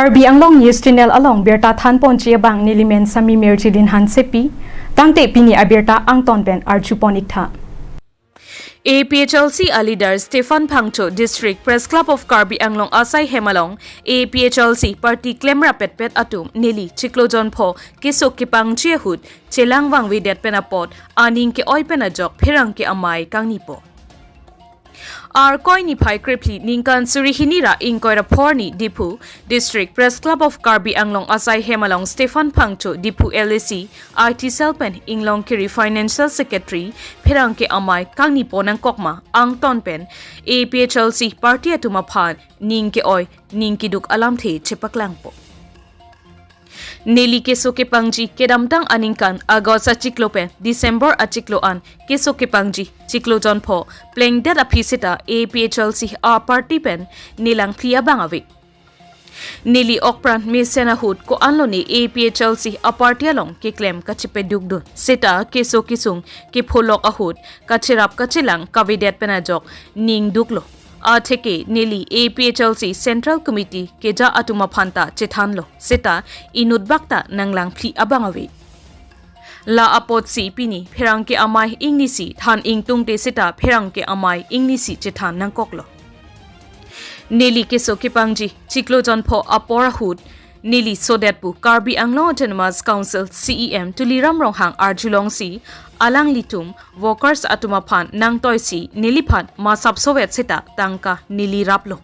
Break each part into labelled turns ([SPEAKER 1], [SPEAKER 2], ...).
[SPEAKER 1] Karbi Anglong News Channel along Berta Than Ponchia Bang Nilimen Sami Merchilin Han Sepi Tangte Pini Aberta Angton Ben Archuponikta
[SPEAKER 2] APHLC leader Stefan Pangcho District Press Club of Karbi Anglong Asai Hemalong APHLC Party Klemra Petpet Atum Nili Chiklojon Po Kisok Kipang Chiehut Chelang Wang Videt Penapot Aning Ke Oi Penajok Pirang Ke Amai Kangnipo Ar Koini Pai Kripli Ninkan Surihinira Inkoira Porni Dipu District Press Club of Karbi Anglong Asai Hemalong Stefan Pangcho Dipu LAC IT Selpen Inglong Kiri Financial Secretary Pirangke Amai Kangni Ponang Kokma Ang Tonpen APHLC Party Atumapan Ningke Oi Ningkiduk Alamte Chepaklangpo Neli kesoke pangji kedamtang aningkan Agosa Chiklopen December a Chikloan kesoke pangji Chiklojon po playing dead apisita APHLC a party pen nilang pia bangawi Nili okpran mesenahut ko anlo ni APHLC a party along ke claim kachipe dugdun sita keso kisung ke pholok ahut kachirap kachilang kavidet penajok ning duklo Theke Nili APHLC Central Committee Keja Atuma Phanta Chethanlo Seta Inut Bakta Nanglang Pli Abangawi La Apot Si Pini Pherangke Amai Ingnisi Than Ingtungte Seta Pherangke Amai Ingnisi Chethan Nangkoklo Nili Keso Kipangji Chiklojon Po Aporahut Nili Sodetpu Karbi Anglong Autonomous Council CEM Tuliram Ronghang Arjulong Si Alang Litum Workers Atumapan Nang Toisi Nilipan Masap Soviet Sita Tangka Nili Raplo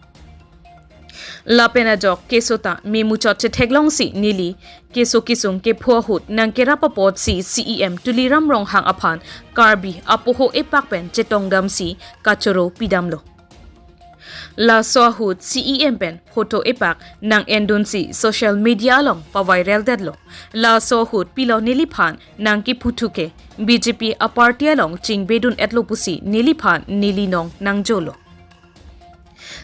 [SPEAKER 2] La Penajok Kesota Memuchot Chetheglong Si Nili Keso Kisung Ke Phuahut Nang Kerapapot Si CEM Tuliram Ronghang Apan Karbi Apoho Epakpen Chetongdam Si Kachoro Pidamlo La Soahut CEM pen photo epak nang endunsi social media long pa viral dedlo La Soahut pilo niliphan nang ki phutuke BJP a party along chingbedun etlopusi niliphan nilinong nang jolo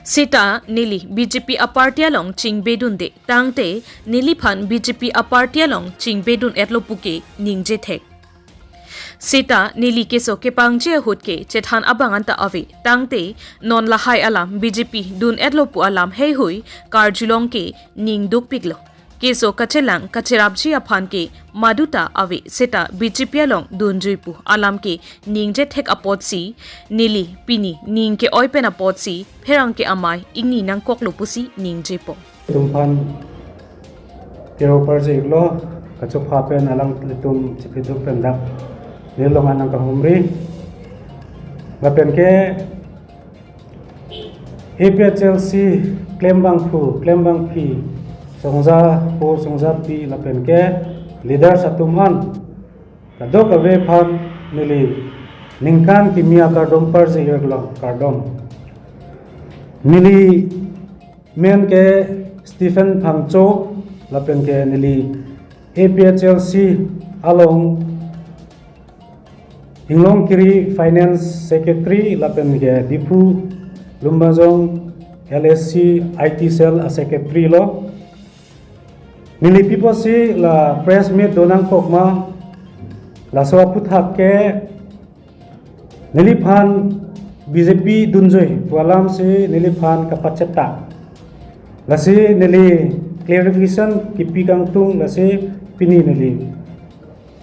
[SPEAKER 2] Sita nili BJP a party along chingbedun de tangte niliphan BJP a party along chingbedun etlopuke ningje thek Sita Nili Keso Kepangje Hutke Chethan Abanganta Avi Tangte Non Lahai Alam BJP Dun Edlopu Alam Hei Hui Karjulong Ke Ning Duk Piglo Keso Kachelang Kacherabji Aphan Ke Maduta Avi Seta BJP Along Dun Juipu Alam Ke Ning Jet Hek Apot Si Nili Pini Ning Ke Oipen Apot Si Perang Ke Amai Ingni Nang Koklupusi Ning Jepo
[SPEAKER 3] Tumpan Tiro Parje Iglo Kachuk Hapen Alang Litum Chipiduk Pendak Nilongan ng kahumri Lapen ke APHLC claim bang pi Songza po songza pi lapen ke leader satuman Kadok awe pan nili Ningkan kimia kardom parse irglo kardom Nili men ke Stephen Pangcho lapen ke nili APHLC along Inglong Kiri Finance Secretary Lapen ke Dipu Lumbazong LSC IT Cell a Secretary lo Nili pipo si la press meet donang kokma la sawaput hak ke Niliphan BJP dunjoy pualam si Niliphan kapacheta la si nili clarification kipi kang tung la si pini nili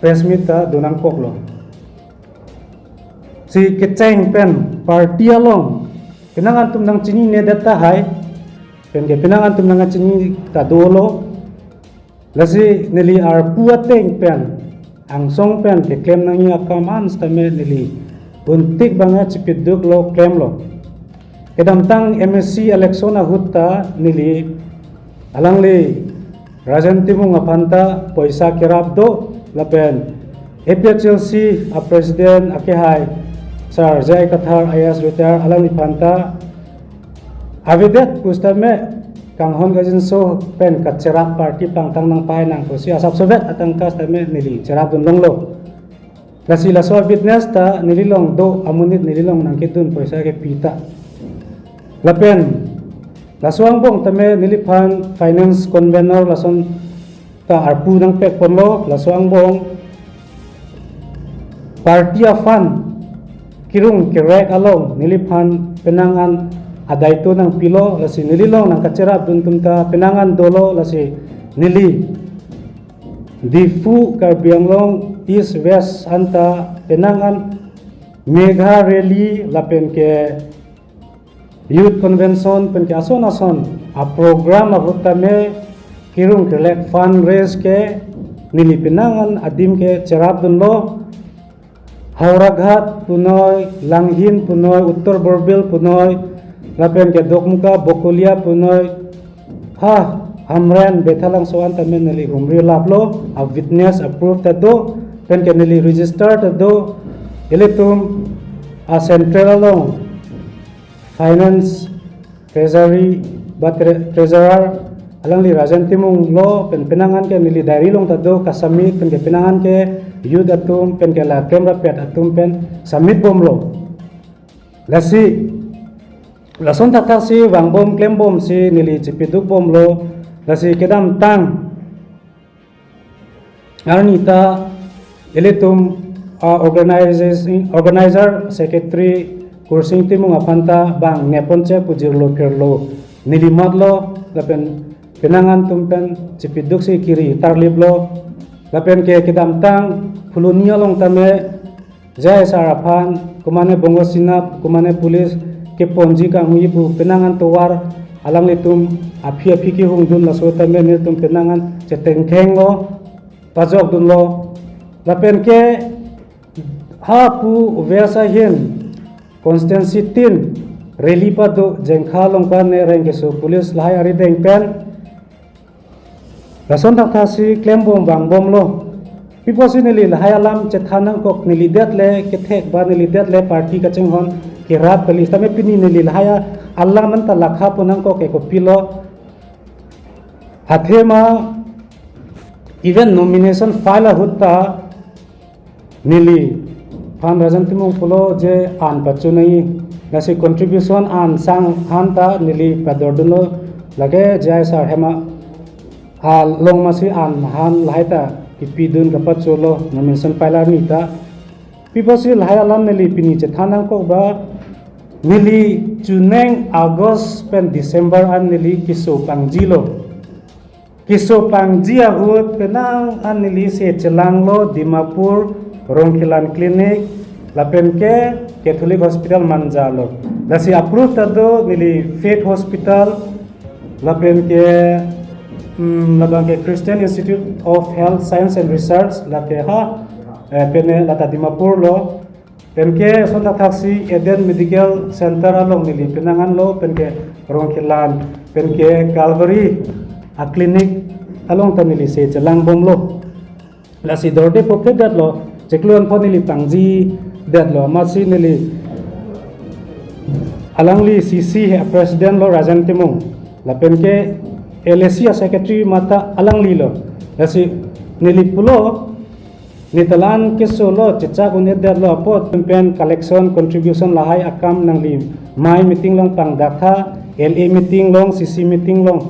[SPEAKER 3] press meet ta donang koklo Si keceng pen party along pinangan tum nang chini ne data hai pen ke pinangan tum nang chini ta dolo lasi nili ar puateng pen ang song pen ke claim nang ya kaman stame nili untik banga chipiduk lo claim lo kedam tang MSC election a hutta nili alangli rajanti mo ngapanta poisa kirap do lapen APHLC a president akehai Sir Jai Kathar IAS retire alang ipanta avidet kustame kang hon gajin so pen kat cerap party pangtang nang pai nang kosi asap sobet atang kas tame nili cerap dundong lo lasila so witness ta nililong do amunit nililong nang kitun poisa ke pita lapen laswang bong tame niliphan finance convener lason ta arpu nang pek ponlo laswang bong party fund Kirung kirek along niliphan penangan aday to ng pilo lasi nililong ng kacerap dun tumta pinangan dolo lasi nili difu karbianglong east west anta pinangan mega rally lapen ke youth convention pen ke ason a program abutame kirung collect fundraise ke nili pinangan adim ke cerap dun lo Hauraghat punoy, Langhin punoy, Uttar Borbil punoy, lapen ke Dokmuka, Bokulia punoy, ha, Hamren betalang soan tamen nili humri laplo, a witness approved tado, pen ke nili register tado, ilitum a central long, finance, treasury, treasurer, alang li rajan timung lo, pen pinangan ke nili dari long tado, kasamit, pen ke pinangan ke, youth atum pen ke la camera pet atum pen samit bom lo lasi lason tata si wang bom klem bom si nili cipiduk bom lo lasi kedam tang arnita elitum organizer secretary kursing timung apanta bang neponche pujir lo kerlo nili madlo lapen pinangan tumpen cipiduk si kiri tarlib lo lapen ke kidam tang pulunia long tame jai sarapan kumane bongo sinap kumane pulis ke ponji kang hibu penangan tuwar alang litum api ki hungdun la so tame ne tum penangan cetengkengo pajok dun lo lapen ke hapu vesa hin constancy tin relipa do jengkha long kan ne reng ke so pulis lai ari deng pen lason tak thasi klem bom bang bom lo pipo si nili lahayalam cethanang kok nili det le kethek ba nili det le party ka chenghon ki rat pali tame pini nili lahaya allah man ta lakha punang kok ko pilo hathema even nomination file hutta nili phan rajan timung pulo je an pachunai nasi contribution an sang hanta nili padorduno lage jai sar hema long masih an han laita kipidun kapat solo nomination pailar nita piposi lahayalam nili pini cethanang ko ba nili chuneng agos pen december an nili kiso pangji ahut penang an nili se chelang lo dimapur rongkhilan clinic lapen ke catholic hospital manjalo lasi approved tado nili faith hospital lapen ke labang ke Christian Institute of Health Science and Research late ha pene lata dimapur lo penke sonta taksi Eden Medical Center along nili penangan lo penke rongkhilan penke Calvary a clinic along tanili se chelang bom lo lasi dorde popet dat lo cekluan po nili pangji dat lo masi nili alangli CC president lo Rajan Timung la penke LSC secretary mata alang lilo lasi nilipulo nitalan kesolo cecak unit dar lo apot pen collection contribution lahai akam nang li mai meeting long pang data LA meeting long CC meeting long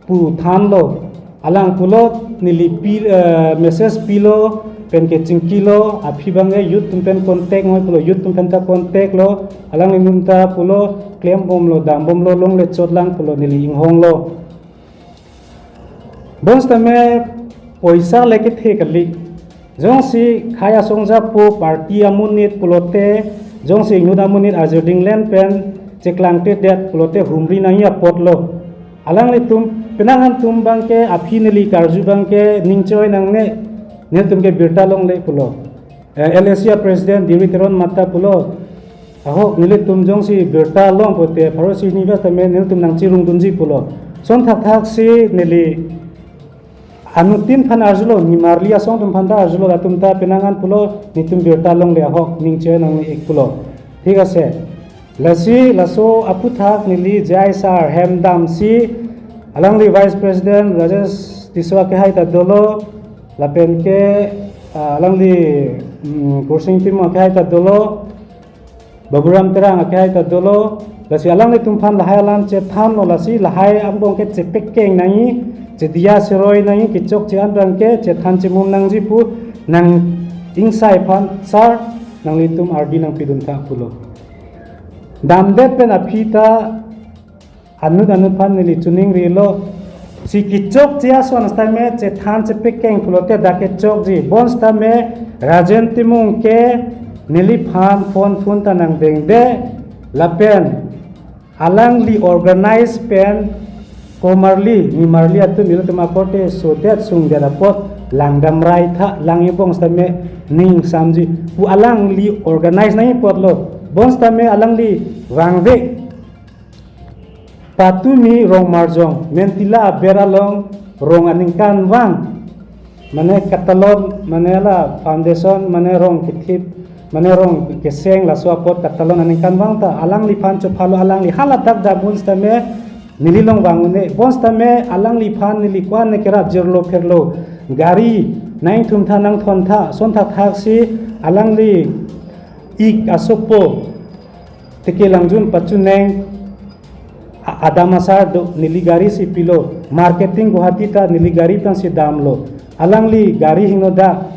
[SPEAKER 3] pu than lo alang pulo nilipi message pilo pen ke cingkilo api bange youth pen contact ngoi pulo youth pen ta contact lo alang nimta pulo claim bom lo dam bom lo long le chot lang pulo nili inghong lo bons tame poisa leke the kali jong si khaya songja po party amunit pulote jong si nuda munit ajuding land pen ceklang te det pulote humri nang ya potlo alang le tum penangan tum bangke api neli karju bangke ningchoi nang ne tum ke birta long le pulo LSC president diriteron mata pulo aho nile tum jong si birta long pote pharosi niwas tame nil tum nang chirung dunji pulo son thak si neli anutin phan arjulo ni marlia song tum phanda arjulo latum ta penangan pulo nitum birta long le hok ningche nang ek pulo thik ase lasi laso aputhak nili jai sar hemdam si alangli vice president rajesh tiswa ke hai ta dolo lapen ke alangli kursing tim ke hai ta dolo baburam terang ke hai ta dolo lasi alangli tum phan lahai lan che tham no lasi lahai ambong ke chepek keng nai dia seroi nang kicok cian rangke cetan cimum nang jipu nang ingsai pan sar nang litum ardi nang pidun ta pulo damdet pen apita anut pan nili tuning rilo si kichok chia son sta me che than che pekeng pulote da ke chok ji bon sta me rajen timung ke nili phan phone tanang deng de lapen alang li organize pen komarli ni marli atu milu tama kote so that sung de pot langdam rai tha langi bong sta me ning samji pu alang li organize nai pot lo bon sta me alang li wangve patumi rong marjong mentila beralong rong aningkan wang mane katalon mane la foundation mane rong kithip mane rong keseng la swapot katalon aningkan wang ta alang li phan chopalo alang li halatak da bonsta me nililong wangune bonsta me alang li phan nili kwan ne kerap jerlo pherlo gari naing thum tha nang thon tha son tha thaksi alang li ik asopo teke langjun pachuneng Adamasar do niligari si pilo marketing Guwahati ta niligari tang si damlo alangli gari hinoda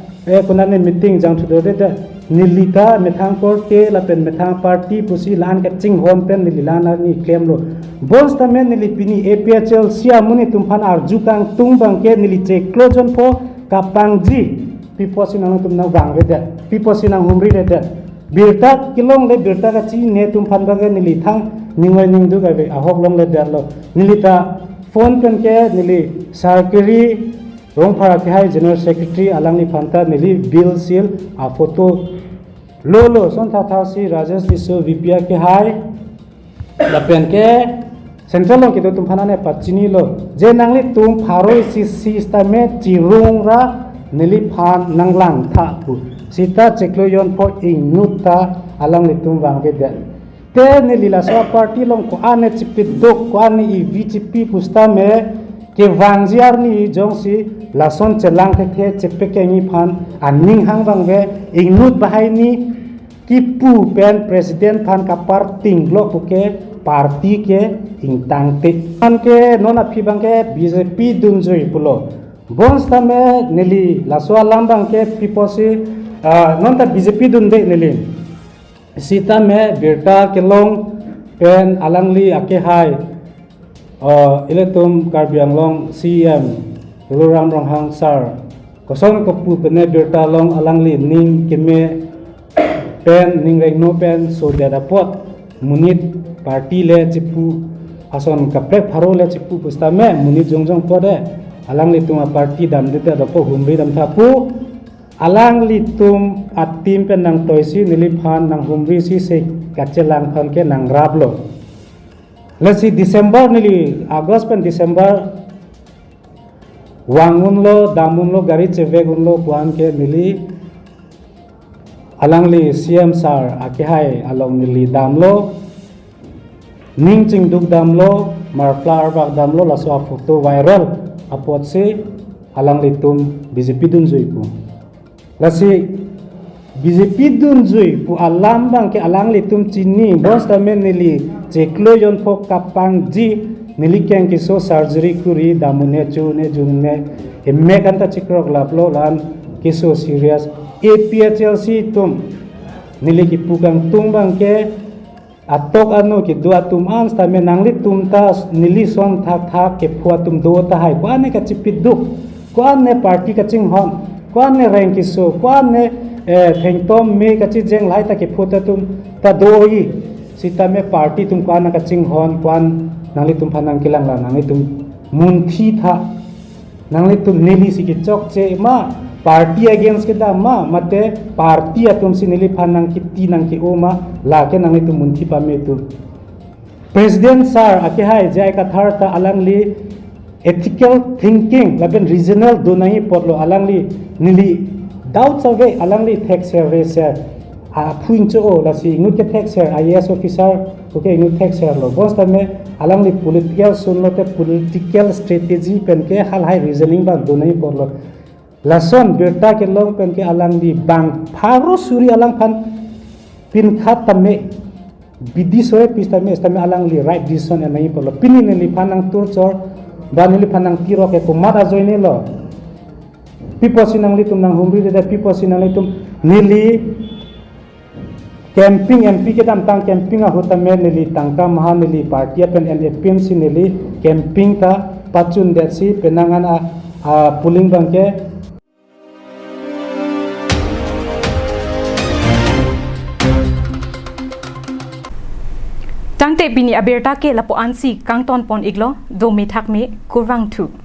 [SPEAKER 3] kunane meeting jang thu de nilita methang korte lapen methang party pusi lan ka ching hom pen nililana ni claim lo bonds ta men nilipini APHL sia muni tumpan arjukang tungbang ke niliche clojon po kapangji piposi nang tumna wang de piposi nang humri de birta kilong le birta ka chi ne tumpan bang nilithang ningoi ningdu ka be ahok long le derlo nilita phone pen ke nili sarkari rong phara ke hai general secretary alang ni phanta nili bill seal a photo lolo son tha tha si rajesh diso vipia ke hai la pen ke central long ke to tum phana ne pachini lo je nangli tum pharoi si sta me chirung ra nili phan nanglang tha pu sita cheklo yon po ing nuta alang ni tum wang be de te nili la so party long ko ane chipit dok ko ane i vgp pusta me ke wangjiar ni jongsi lason chelang the chepe ke ni phan aning hang bang be ing nut bahai ni kipu pen president phan ka parting lo ke party ke ing tangte an ke nona phi bang ke bjp dunjoi pulo bons tame nili la so lambang ke piposi non ta bjp dun de nili sita me birta kelong pen alangli ake hai iletum karbiang long cm lurang rong hang sar kosong kopu pene birta long alangli ning keme pen ning reng no pen so dada pot munit party le chipu ason kapre pharo le chipu pusta me munit jongjong pode alangli tuma party dam de da po humri dam thapu alang litum atim pen nang toisi niliphan nang humri si se kachelang phan ke nang rablo lasi December nili August pen December wangun lo damun lo gari chevegun lo kwan ke nili alangli CM sar ake hai along nili damlo ning ching duk damlo marfla arbak damlo laso photo viral apot se alangli tum BJP dun joipu lasi BJP dun jui pu alam bang ke alang li tum chini bos tamen nili cheklo yon phok kapang ji nili keng ki so surgery kuri damune chune junne emme kanta chikrok laplo lan ki so serious APHLC tum nili ki pukang tung bang ke atok anu ki dua tum ans tamen nangli tum ta nili som thak thak ke phua tum do ta hai ko ane ka chipit duk ko ane party ka ching hon kwan ne rank so kwan ne thengtom me ka chi jeng lai ta ke phota tum ta doi sita me party tum kwan ka ching hon kwan nangli tum phanang kilang la nangli tum mun thi tha nangli tum nili si ki chok che ma party against ke da ma mate party atum si nili phanang ki ti nang ki o ma la ke nangli tum mun thi pa me tu president sir ake hai jai ka thar ta alangli ethical thinking laben regional donai potlo alangli nili doubt survey alangli tax share share a phuing cho la si ngu ke tax share IAS officer okay ngu tax share lo boss tame alangli political sunnote political strategy pen ke hal hai reasoning ba donai potlo lason berta ke long pen ke alangli bang pharo suri alang phan pin khat tame bidi soe pistame stame alangli right decision enai potlo pinini li phanang tur chor banili phanang tiro ke kumada joine lo pipo sinang litum nang humri de pipo sinang litum nili camping MP ke dam tang camping ahutame nili tangka maha nili party pen NFPN si nili camping ta pachun det si penangan puling bangke
[SPEAKER 1] Tangte bini aberta ke lapo ansi kang ton pon iglo do mi thak me kurwang thu